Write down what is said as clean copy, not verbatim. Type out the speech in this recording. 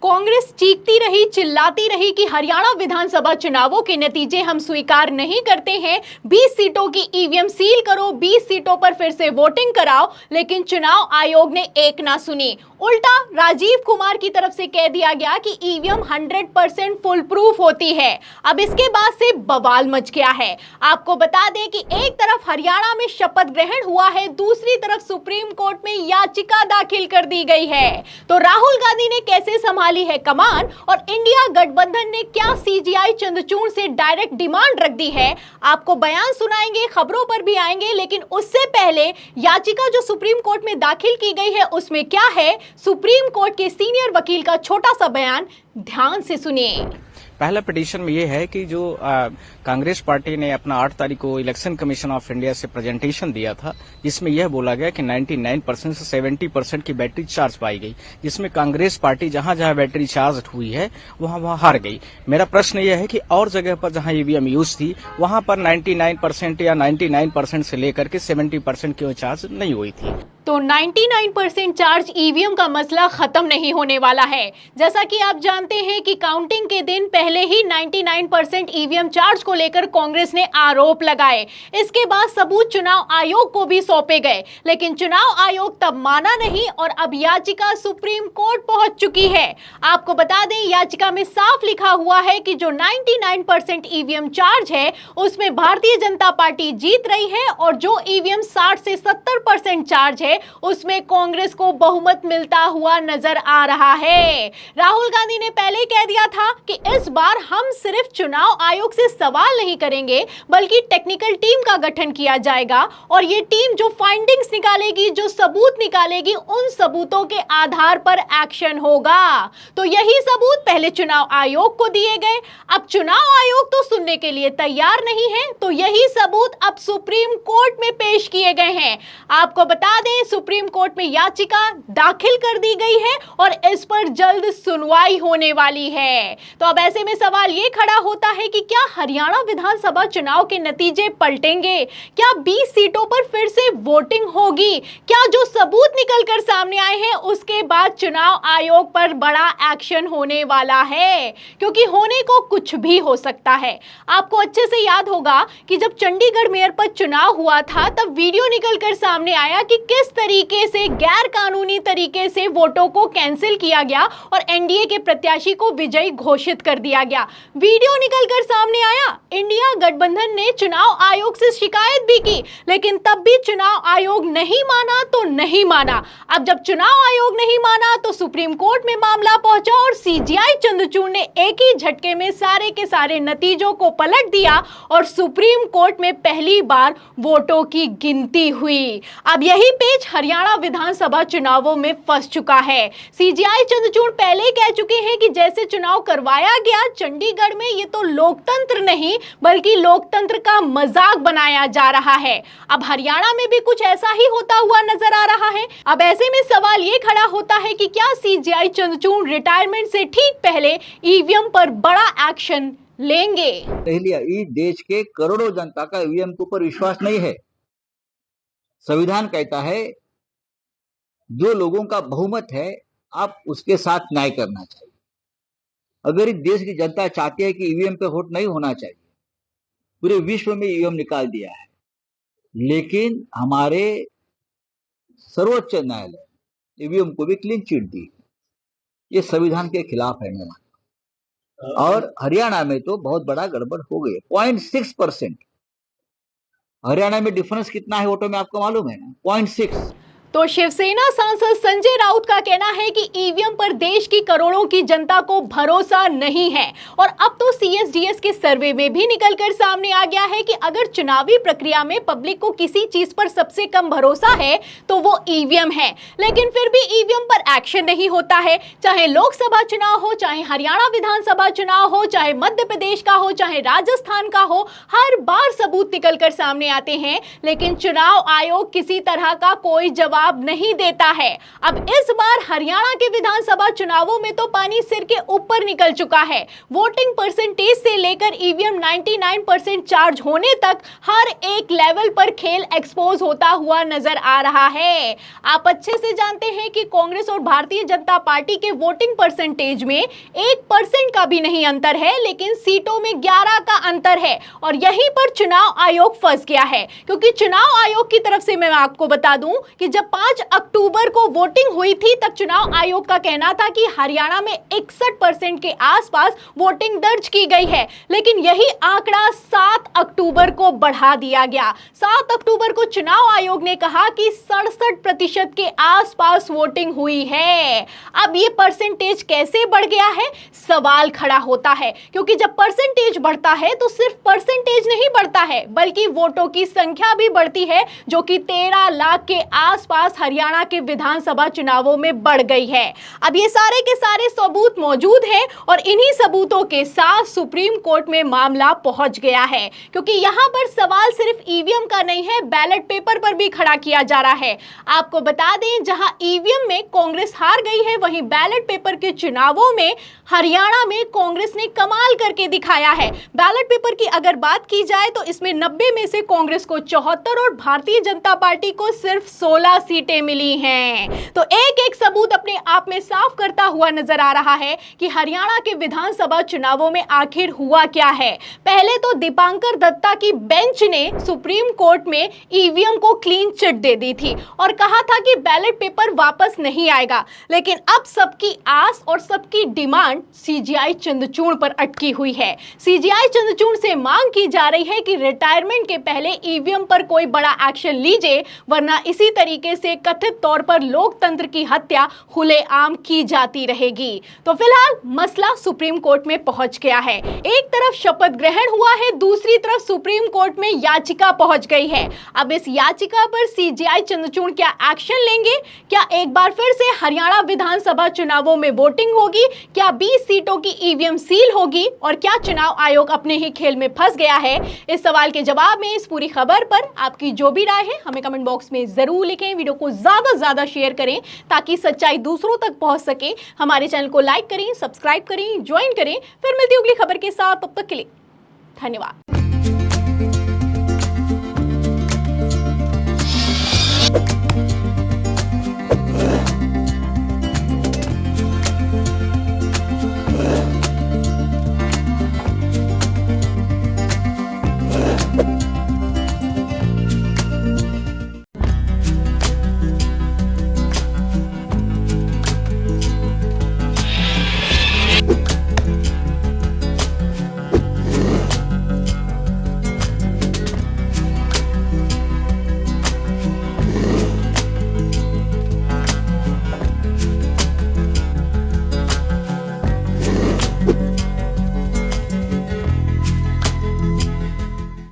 कांग्रेस चीखती रही, चिल्लाती रही कि हरियाणा विधानसभा चुनावों के नतीजे हम स्वीकार नहीं करते हैं। 20 सीटों की ईवीएम सील करो, 20 सीटों पर फिर से वोटिंग कराओ, लेकिन चुनाव आयोग ने एक ना सुनी। उल्टा राजीव कुमार की तरफ से कह दिया गया कि ईवीएम 100% फुल प्रूफ होती है। अब इसके बाद से बवाल मच गया है। आपको बता दें कि एक तरफ हरियाणा में शपथ ग्रहण हुआ है, दूसरी तरफ सुप्रीम कोर्ट में याचिका दाखिल कर दी गई है। तो राहुल गांधी ने कैसे संभाली है कमान और इंडिया गठबंधन ने क्या सीजीआई चंद्रचूड़ से डायरेक्ट डिमांड रख दी है, आपको बयान सुनाएंगे, खबरों पर भी आएंगे। लेकिन उससे पहले याचिका जो सुप्रीम कोर्ट में दाखिल की गई है उसमें क्या है, सुप्रीम कोर्ट के सीनियर वकील का छोटा सा बयान ध्यान से सुनिए। पहला पिटीशन में ये है कि जो कांग्रेस पार्टी ने अपना 8 तारीख को इलेक्शन कमीशन ऑफ इंडिया से प्रेजेंटेशन दिया था, जिसमें यह बोला गया कि 99% से 70% की बैटरी चार्ज पाई गई, जिसमें कांग्रेस पार्टी जहां जहां बैटरी चार्ज हुई है वहां वहां हार गई। मेरा प्रश्न यह है कि और जगह पर जहां ईवीएम यूज थी वहां पर 99% या 99% से लेकर के 70% की चार्ज नहीं हुई थी। तो 99% चार्ज ईवीएम का मसला खत्म नहीं होने वाला है। जैसा कि आप जानते हैं कि काउंटिंग के दिन पहले ही 99% ईवीएम चार्ज को लेकर कांग्रेस ने आरोप लगाए। इसके बाद सबूत चुनाव आयोग को भी सौंपे गए, लेकिन चुनाव आयोग तब माना नहीं और अब याचिका सुप्रीम कोर्ट पहुंच चुकी है। आपको बता दें, याचिका में साफ लिखा हुआ है कि जो 99% ईवीएम चार्ज है उसमें भारतीय जनता पार्टी जीत रही है और जो ईवीएम 60 से 70% चार्ज है उसमें कांग्रेस को बहुमत मिलता हुआ नजर आ रहा है। राहुल गांधी ने पहले कह दिया था कि इस बार हम सिर्फ चुनाव आयोग से सवाल नहीं करेंगे बल्कि टेक्निकल टीम का गठन किया जाएगा और ये टीम जो फाइंडिंग्स निकालेगी, जो सबूत निकालेगी, उन सबूतों के आधार पर एक्शन होगा। तो यही सबूत पहले चुनाव आयोग को दिए गए। अब चुनाव आयोग तो सुनने के लिए तैयार नहीं है, तो यही सबूत अब सुप्रीम कोर्ट में पेश किए गए हैं। आपको बता दें, सुप्रीम कोर्ट में याचिका दाखिल कर दी गई है और इस पर जल्द सुनवाई होने वाली है। तो अब ऐसे में सवाल ये खड़ा होता है कि क्या हरियाणा विधानसभा चुनाव के नतीजे पलटेंगे? क्या 20 सीटों पर फिर से वोटिंग होगी? क्या जो सबूत निकलकर सामने आए हैं उसके बाद चुनाव आयोग पर बड़ा एक्शन होने वाला है? क्योंकि होने को कुछ भी हो सकता है। आपको अच्छे से याद होगा कि जब चंडीगढ़ मेयर पद चुनाव हुआ था तब वीडियो निकलकर सामने आया कि किस तरीके से गैर कानूनी तरीके से वोटों को कैंसिल किया गया और एनडीए के प्रत्याशी को विजयी घोषित कर दिया गया। वीडियो निकलकर सामने आया। इंडिया गठबंधन ने चुनाव आयोग से शिकायत भी की, लेकिन तब भी चुनाव आयोग नहीं माना तो नहीं माना। अब जब चुनाव आयोग नहीं माना तो सुप्रीम कोर्ट में मामला पहुंचा और सीजीआई चंद्रचूड़ ने एक ही झटके में सारे के सारे नतीजों को पलट दिया और सुप्रीम कोर्ट में पहली बार वोटों की गिनती हुई। अब यही पेच हरियाणा विधानसभा चुनावों में फंस चुका है। सीजीआई चंद्रचूड़ पहले कह चुके हैं कि जैसे चुनाव करवाया गया चंडीगढ़ में, ये तो लोकतंत्र नहीं बल्कि लोकतंत्र का मजाक बनाया जा रहा है। अब हरियाणा में भी कुछ ऐसा ही होता हुआ नजर आ रहा है। अब ऐसे में सवाल ये खड़ा होता है कि क्या सीजीआई चंद्रचूड़ रिटायरमेंट से ठीक पहले ईवीएम पर बड़ा एक्शन लेंगे? इस देश के करोड़ों जनता का ईवीएम के ऊपर विश्वास नहीं है। संविधान कहता है जो लोगों का बहुमत है आप उसके साथ न्याय करना चाहिए। अगर इस देश की जनता चाहती है कि ईवीएम पे वोट नहीं होना चाहिए, पूरे विश्व में ईवीएम निकाल दिया है, लेकिन हमारे सर्वोच्च न्यायालय ईवीएम को भी क्लीन चिट दी। ये संविधान के खिलाफ है। मैं और हरियाणा में तो बहुत बड़ा गड़बड़ हो गई। 0.6%। हरियाणा में डिफरेंस कितना है वोटों में आपको मालूम है ना? 0.6। तो शिवसेना सांसद संजय राउत का कहना है कि ईवीएम पर देश की करोड़ों की जनता को भरोसा नहीं है और अब तो सीएसडीएस के सर्वे में भी निकलकर सामने आ गया है कि अगर चुनावी प्रक्रिया में पब्लिक को किसी चीज पर सबसे कम भरोसा है तो वो ईवीएम है। लेकिन फिर भी ईवीएम पर एक्शन नहीं होता है। चाहे लोकसभा चुनाव हो, चाहे हरियाणा विधानसभा चुनाव हो, चाहे मध्य प्रदेश का हो, चाहे राजस्थान का हो, हर बार सबूत निकलकर सामने आते हैं, लेकिन चुनाव आयोग किसी तरह का कोई जवाब जवाब नहीं देता है। अब इस बार हरियाणा के विधानसभा चुनावों में तो पानी सिर के ऊपर निकल चुका है। वोटिंग परसेंटेज से लेकर ईवीएम 99% चार्ज होने तक हर एक लेवल पर खेल एक्सपोज होता हुआ नजर आ रहा है। आप अच्छे से जानते हैं कि कांग्रेस और भारतीय जनता पार्टी के वोटिंग परसेंटेज में 1% का भी नहीं अंतर है, लेकिन सीटों में 11 का अंतर है और यहीं पर चुनाव आयोग फंस गया है। क्योंकि चुनाव आयोग की तरफ से मैं आपको बता दूं कि जब 5 अक्टूबर को वोटिंग हुई थी तब चुनाव आयोग का कहना था कि हरियाणा में 61% के आसपास वोटिंग दर्ज की गई है, लेकिन यही आंकड़ा 7 अक्टूबर को बढ़ा दिया गया। 7 अक्टूबर को चुनाव आयोग ने कहा कि 67% के आसपास वोटिंग हुई है। अब ये परसेंटेज कैसे बढ़ गया है, सवाल खड़ा होता है, क्योंकि जब परसेंटेज बढ़ता है तो सिर्फ परसेंटेज नहीं बढ़ता है बल्कि वोटों की संख्या भी बढ़ती है, जो कि 13 लाख के आसपास हरियाणा के विधानसभा चुनावों में बढ़ गई है। अब ये सारे के सारे सबूत मौजूद हैं और इन्हीं सबूतों के साथ सुप्रीम कोर्ट में मामला पहुंच गया है, क्योंकि यहां पर सवाल सिर्फ ईवीएम का नहीं है, बैलेट पेपर पर भी खड़ा किया जा रहा है। आपको बता दें, जहां ईवीएम में कांग्रेस हार गई है, वहीं बैलेट पेपर के चुनावों में हरियाणा में कांग्रेस ने कमाल करके दिखाया है। बैलेट पेपर की अगर बात की जाए तो इसमें 90 में से कांग्रेस को 74 और भारतीय जनता पार्टी को सिर्फ 16 सीटें मिली हैं। तो एक एक सबूत अपने आप में साफ करता हुआ नजर आ रहा है कि हरियाणा के विधानसभा चुनावों में आखिर हुआ क्या है। पहले तो दीपांकर दत्ता की बेंच ने सुप्रीम कोर्ट में ईवीएम को क्लीन चिट दे दी थी और कहा था कि बैलेट पेपर वापस नहीं आएगा, लेकिन अब सबकी आस और सबकी डिमांड सीजीआई चंद्रचूड़ पर अटकी हुई है। सीजीआई चंद्रचूड़ से मांग की जा रही है कि रिटायरमेंट के पहले ईवीएम पर कोई बड़ा एक्शन लीजिए, वरना इसी तरीके से कथित तौर पर लोकतंत्र की हत्या खुलेआम की जाती रहेगी। तो फिलहाल मसला सुप्रीम कोर्ट में पहुंच गया है। एक तरफ शपथ ग्रहण हुआ है, दूसरी तरफ सुप्रीम कोर्ट में याचिका पहुंच गई है। अब इस याचिका पर सीजीआई चंद्रचूड़ क्या एक्शन लेंगे? क्या एक बार फिर से हरियाणा विधानसभा चुनावों में वोटिंग होगी? क्या 20 सीटों की ईवीएम सील होगी? और क्या चुनाव आयोग अपने ही खेल में फंस गया है? इस सवाल के जवाब में इस पूरी खबर पर आपकी जो भी राय है हमें कमेंट बॉक्स में जरूर लिखें। वीडियो को ज्यादा से ज्यादा शेयर करें ताकि सच्चाई दूसरों तक पहुंच सके। हमारे चैनल को लाइक करें, सब्सक्राइब करें, ज्वाइन करें। फिर मिलती है अगली खबर के साथ, तब तक के लिए धन्यवाद।